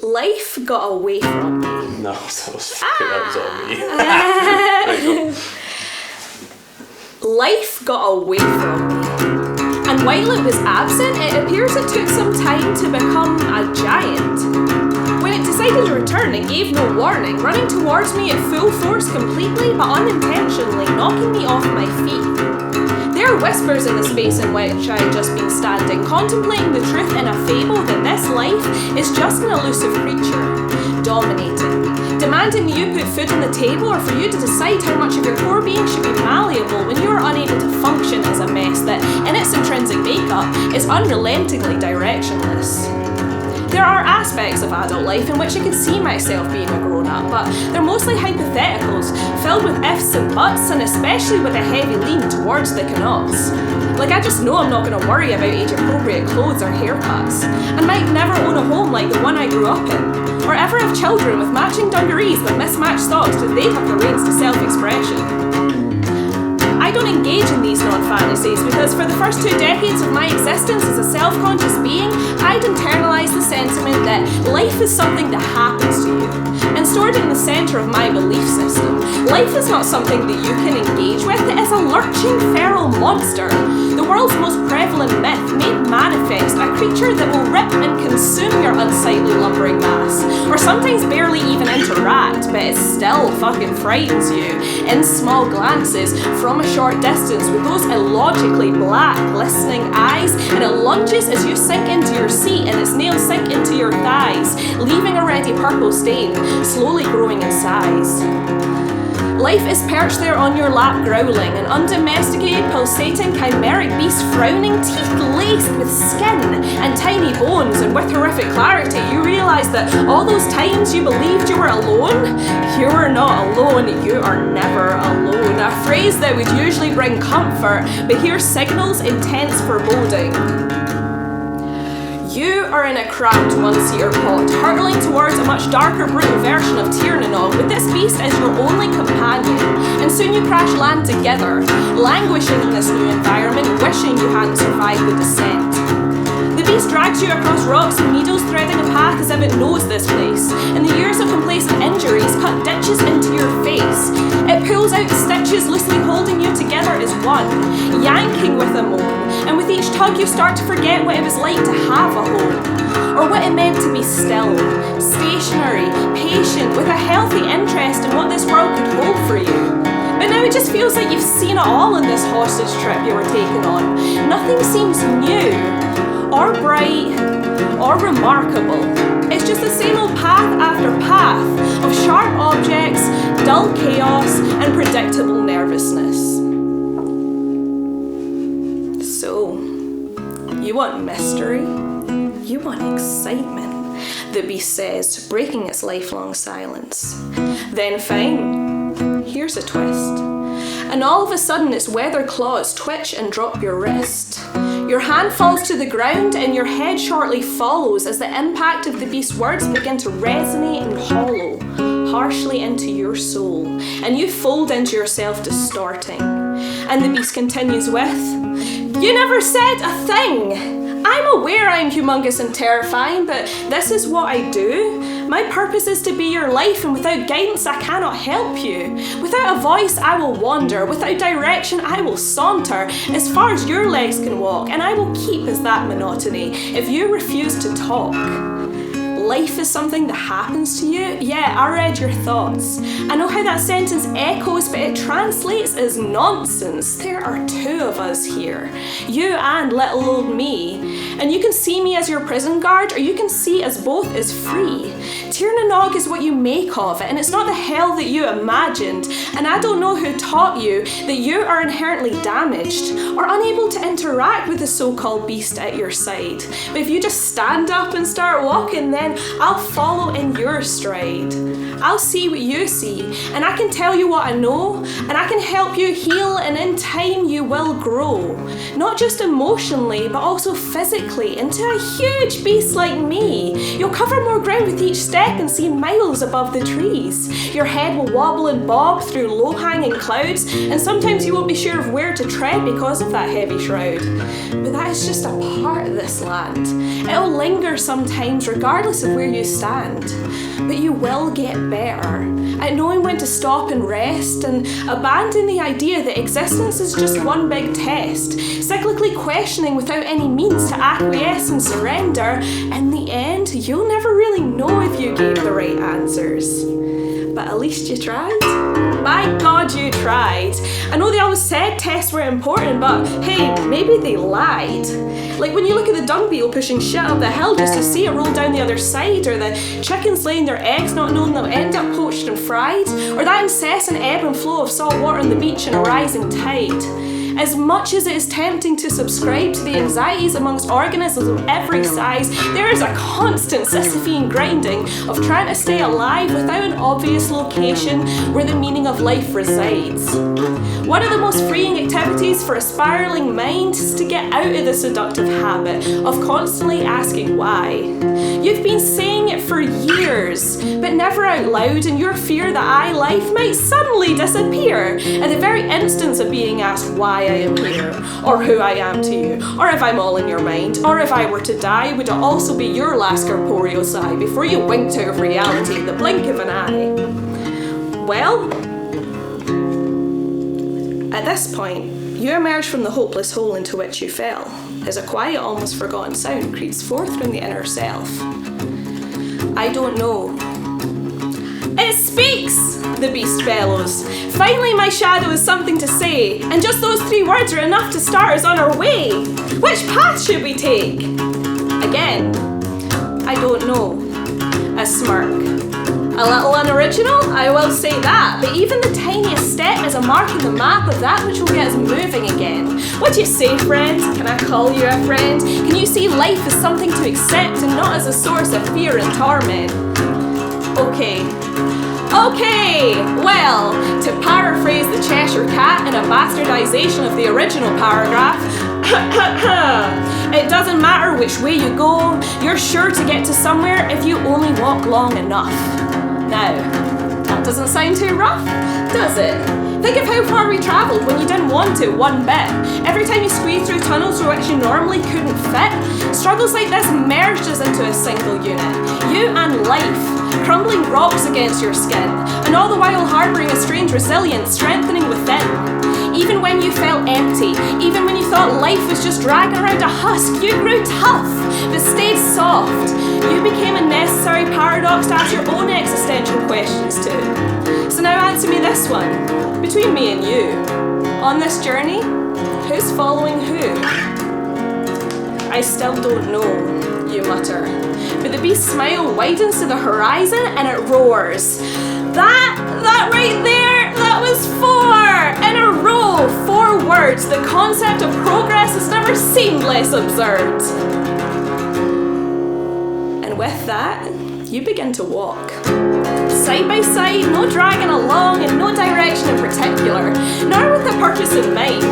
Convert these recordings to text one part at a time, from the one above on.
Life got away from me. No, that was all me. Life got away from me. And while it was absent, it appears it took some time to become a giant. When it decided to return, it gave no warning, running towards me at full force completely, but unintentionally, knocking me off my feet. There are whispers in the space in which I had just been standing, contemplating the truth in a fable that this life is just an elusive creature, dominating, demanding that you put food on the table or for you to decide how much of your core being should be malleable when you are unable to function as a mess that, in its intrinsic makeup, is unrelentingly directionless. There are aspects of adult life in which I could see myself being a grown-up, but they're mostly hypotheticals, filled with ifs and buts, and especially with a heavy lean towards the cannots. Like, I just know I'm not going to worry about age-appropriate clothes or haircuts, and might never own a home like the one I grew up in, or ever have children with matching dungarees but mismatched socks so they have the reins to self-expression. I don't engage in these non-fantasies because for the first 2 decades of my existence as a self-conscious being, I'd internalized the sentiment that life is something that happens to you, and stored in the center of my belief system. Life is not something that you can engage with, it is a lurching feral monster, the world's most prevalent myth made manifest, a creature that will rip and consume your unsightly lumbering mass, or sometimes barely even interact, but it still fucking frightens you in small glances from a short distance with those illogically black, glistening eyes, and it lunges as you sink into your seat and its nails sink into your thighs, leaving a ready purple stain, slowly growing in size. Life is perched there on your lap growling, an undomesticated, pulsating, chimeric beast frowning, teeth laced with skin and tiny bones, and with horrific clarity you realise that all those times you believed you were alone, you are not alone, you are never alone. A phrase that would usually bring comfort, but here signals intense foreboding. You are in a cramped one-seater pod, hurtling towards a much darker, brutal version of Tiernanog, with this beast as your only companion, and soon you crash land together, languishing in this new environment, wishing you hadn't survived the descent. The beast drags you across rocks and needles, threading a path as if it knows this place, and the years of complacent injuries cut ditches into your face. It pulls out the stitches, loosely holding you together as one, yanking with a moan, and with each tug you start to forget what it was like to have a home, or what it meant to be still, stationary, patient, with a healthy interest in what this world could hold for you. But now it just feels like you've seen it all in this hostage trip you were taking on. Nothing seems new, or bright, or remarkable. It's just the same old path after path of sharp objects, dull chaos, and predictable nervousness. So, you want mystery? You want excitement, the beast says, breaking its lifelong silence. Then fine, here's a twist. And all of a sudden its weather claws twitch and drop your wrist. Your hand falls to the ground and your head shortly follows as the impact of the beast's words begin to resonate and hollow harshly into your soul, and you fold into yourself, distorting. And the beast continues with, "You never said a thing! I'm aware I'm humongous and terrifying, but this is what I do. My purpose is to be your life, and without guidance I cannot help you. Without a voice I will wander, without direction I will saunter as far as your legs can walk, and I will keep as that monotony if you refuse to talk." Life is something that happens to you? Yeah, I read your thoughts. I know how that sentence echoes, but it translates as nonsense. There are 2 of us here, you and little old me. And you can see me as your prison guard, or you can see us both as free. Tiernanog is what you make of it, and it's not the hell that you imagined. And I don't know who taught you that you are inherently damaged or unable to interact with the so-called beast at your side. But if you just stand up and start walking, then I'll follow in your stride. I'll see what you see, and I can tell you what I know, and I can help you heal, and in time you will grow. Not just emotionally, but also physically quickly into a huge beast like me. You'll cover more ground with each step and see miles above the trees. Your head will wobble and bob through low-hanging clouds, and sometimes you won't be sure of where to tread because of that heavy shroud. But that is just a part of this land. It'll linger sometimes regardless of where you stand. But you will get better at knowing when to stop and rest and abandon the idea that existence is just one big test, cyclically questioning without any means to acquiesce and surrender. In the end, you'll never really know if you gave the right answers. But at least you tried. My God, you tried. I know they always said tests were important, but hey, maybe they lied. Like when you look at the dung beetle pushing shit up the hill just to see it roll down the other side, or the chickens laying their eggs not knowing they'll end up poached and fried, or that incessant ebb and flow of salt water on the beach in a rising tide. As much as it is tempting to subscribe to the anxieties amongst organisms of every size, there is a constant Sisyphean grinding of trying to stay alive without an obvious location where the meaning of life resides. One of the most freeing activities for a spiraling mind is to get out of the seductive habit of constantly asking why. You've been saying it for years, but never out loud, and your fear that I life might suddenly disappear at the very instance of being asked why I am here, or who I am to you, or if I'm all in your mind, or if I were to die, would it also be your last corporeal sigh before you winked out of reality in the blink of an eye? Well, at this point, you emerge from the hopeless hole into which you fell, as a quiet, almost forgotten sound creeps forth from the inner self. I don't know. It speaks! The beast bellows. Finally, my shadow has something to say, and just those 3 words are enough to start us on our way. Which path should we take? Again, I don't know. A smirk. A little unoriginal, I will say that, but even the tiniest step is a mark in the map of that which will get us moving again. What do you say, friend? Can I call you a friend? Can you see life as something to accept and not as a source of fear and torment? Okay, well, to paraphrase the Cheshire Cat in a bastardization of the original paragraph, it doesn't matter which way you go, you're sure to get to somewhere if you only walk long enough. Now, that doesn't sound too rough, does it? Think of how far we travelled when you didn't want to one bit. Every time you squeezed through tunnels through which you normally couldn't fit, struggles like this merged us into a single unit. You and life, crumbling rocks against your skin, and all the while harbouring a strange resilience, strengthening within. Even when you felt empty, even when you thought life was just dragging around a husk, you grew tough, but stayed soft. You became a necessary paradox to ask your own existential questions to. So now answer me this one. Between me and you, on this journey, who's following who? I still don't know, you mutter. But the beast's smile widens to the horizon and it roars. That right there, that was 4 in a row, 4 words. The concept of progress has never seemed less absurd. And with that, you begin to walk. Side by side, no dragging along and no direction in particular, nor with a purpose in mind,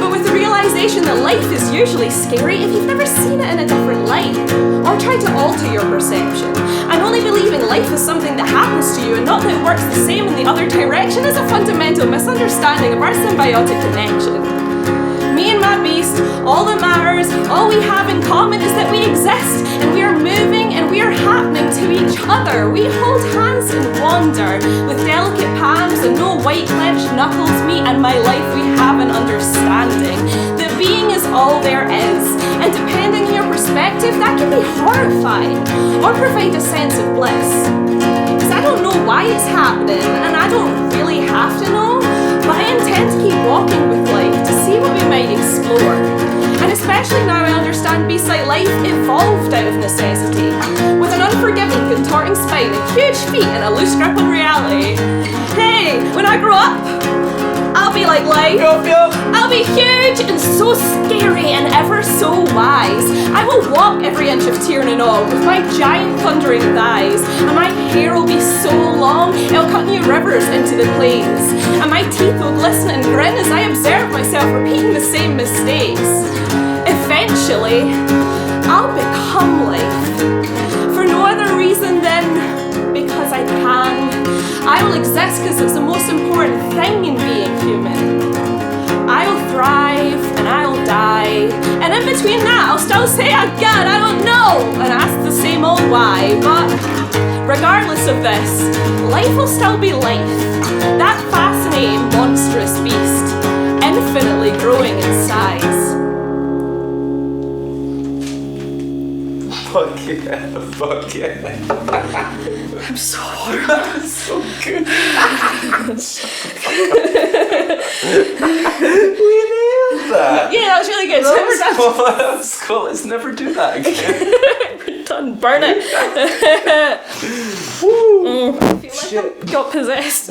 but with the realisation that life is usually scary if you've never seen it in a different light, or tried to alter your perception, and only believing life is something that happens to you and not that it works the same in the other direction is a fundamental misunderstanding of our symbiotic connection. Me and my beast, all that matters, all we have in common is that we exist, and we are moving and we are happening to each other. We hold hands and wander, with delicate palms and no white clenched knuckles. Me and my life, we have an understanding that being is all there is, and depending on your perspective, that can be horrifying, or provide a sense of bliss. Because I don't know why it's happening, and I don't really have to know, but I intend to keep walking with life to see what we might explore. And especially now I understand beasts like life evolved out of necessity, with an unforgiving, contorting spine and huge feet and a loose grip on reality. Hey, when I grow up, I'll be like life. I'll be huge and so scary and ever so wise. I will walk every inch of Tiernanog with my giant thundering thighs, and my hair will be so long it'll cut new rivers into the plains, and my teeth will glisten and grin as I observe myself repeating the same mistakes. Eventually, I'll become life. For no other reason than because I can. I will exist because it's the most important thing in being human. I'll thrive and I'll die. And in between that, I'll still say again, I don't know, and ask the same old why. But regardless of this, life will still be life. That fascinating, monstrous beast, infinitely growing in size. Fuck yeah, fuck yeah. I'm so horrible. That's so good. We nailed that. Yeah, that was really good. That was cool. Let's never do that again. We're done. Burn it. I feel like I got possessed.